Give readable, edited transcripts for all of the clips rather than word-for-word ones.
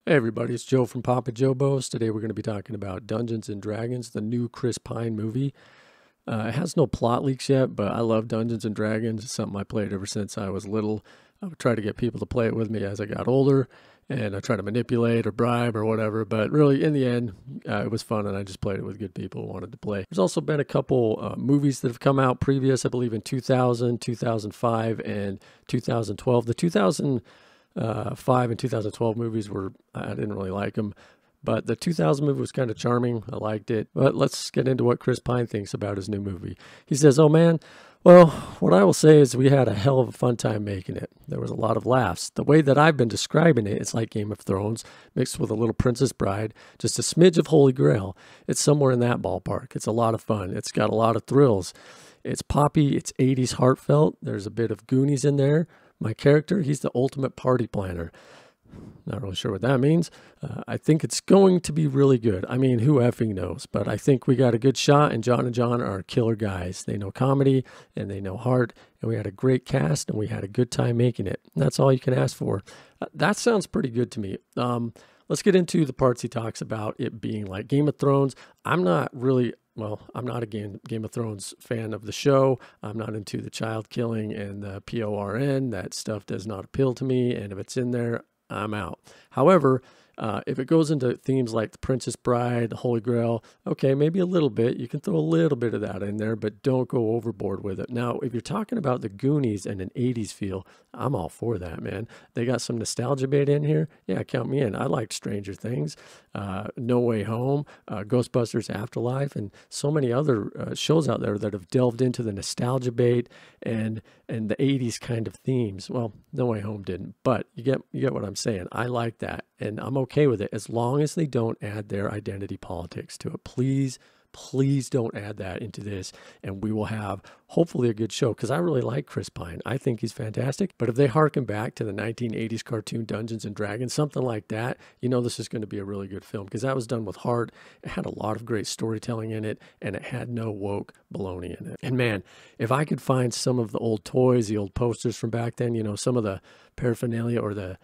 Hey everybody, it's Joe from Papa Jobo's. Today we're going to be talking about Dungeons and Dragons, the new Chris Pine movie. It has no plot leaks yet, but I love Dungeons and Dragons. It's something I played ever since I was little. I would try to get people to play it with me as I got older, and I try to manipulate or bribe or whatever. But really, in the end, it was fun, and I just played it with good people who wanted to play. There's also been a couple movies that have come out previous, I believe in 2000, 2005, and 2012. The 2005 and 2012 movies I didn't really like them, but the 2000 movie was kind of charming. I liked it. But let's get into what Chris Pine thinks about his new movie. He says, "Oh man, well, what I will say is we had a hell of a fun time making it. There was a lot of laughs. The way that I've been describing it, it's like Game of Thrones mixed with a little Princess Bride, just a smidge of Holy Grail. It's somewhere in that ballpark. It's a lot of fun. It's got a lot of thrills. It's poppy. It's 80s heartfelt. There's a bit of Goonies in there. My character, he's the ultimate party planner." Not really sure what that means. I think it's going to be really good. I mean, who effing knows? But I think we got a good shot, and John are killer guys. They know comedy, and they know heart, and we had a great cast, and we had a good time making it. And that's all you can ask for. That sounds pretty good to me. Let's get into the parts he talks about it being like Game of Thrones. I'm not a Game of Thrones fan of the show. I'm not into the child killing and the PORN. That stuff does not appeal to me, and if it's in there, I'm out. However, if it goes into themes like the Princess Bride, the Holy Grail, okay, maybe a little bit. You can throw a little bit of that in there, but don't go overboard with it. Now, if you're talking about the Goonies and an 80s feel, I'm all for that, man. They got some nostalgia bait in here. Yeah, count me in. I liked Stranger Things, No Way Home, Ghostbusters Afterlife, and so many other shows out there that have delved into the nostalgia bait and the 80s kind of themes. Well, No Way Home didn't, but you get what I'm saying. I like that, and I'm okay with it as long as they don't add their identity politics to it. Please don't add that into this, and we will have hopefully a good show, because I really like Chris Pine. I think he's fantastic. But if they harken back to the 1980s cartoon Dungeons and Dragons, something like that, you know this is going to be a really good film, because that was done with heart. It had a lot of great storytelling in it, and it had no woke baloney in it. And man, if I could find some of the old toys, the old posters from back then, you know, some of the paraphernalia or the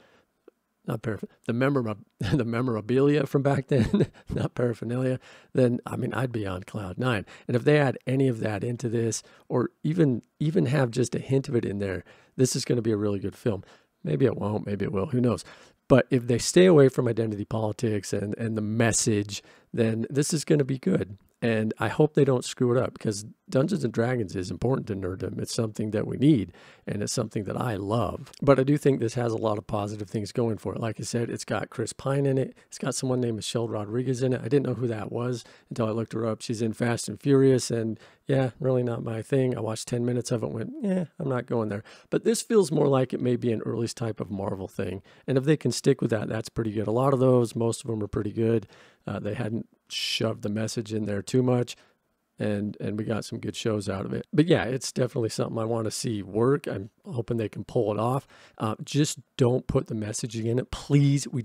memorabilia from back then, not paraphernalia, then, I mean, I'd be on cloud nine. And if they add any of that into this, or even have just a hint of it in there, this is going to be a really good film. Maybe it won't, maybe it will, who knows? But if they stay away from identity politics and the message, then this is going to be good. And I hope they don't screw it up, because Dungeons and Dragons is important to nerddom. It's something that we need, and it's something that I love. But I do think this has a lot of positive things going for it. Like I said, it's got Chris Pine in it. It's got someone named Michelle Rodriguez in it. I didn't know who that was until I looked her up. She's in Fast and Furious, and yeah, really not my thing. I watched 10 minutes of it and went, yeah, I'm not going there. But this feels more like it may be an early type of Marvel thing. And if they can stick with that, that's pretty good. A lot of those, most of them are pretty good. They hadn't shoved the message in there too much, and we got some good shows out of it. But yeah, it's definitely something I want to see work. I'm hoping they can pull it off. Just don't put the messaging in it, please. We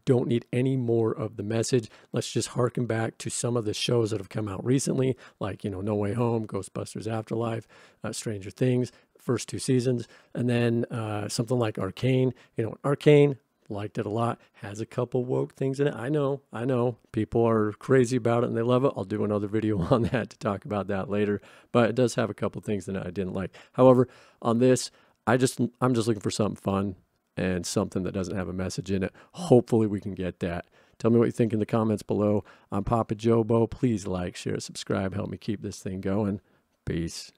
don't need any more of the message. Let's just harken back to some of the shows that have come out recently, like, you know, No Way Home, Ghostbusters Afterlife, Stranger Things, first 2 seasons, and then something like Arcane. You know, Arcane, liked it a lot, has a couple woke things in it. I know people are crazy about it and they love it. I'll do another video on that to talk about that later, but it does have a couple things in it I didn't like. However, on this, I'm just looking for something fun and something that doesn't have a message in it. Hopefully we can get that. Tell me what you think in the comments below. I'm Papa Jobo. Please like, share, subscribe, help me keep this thing going. Peace.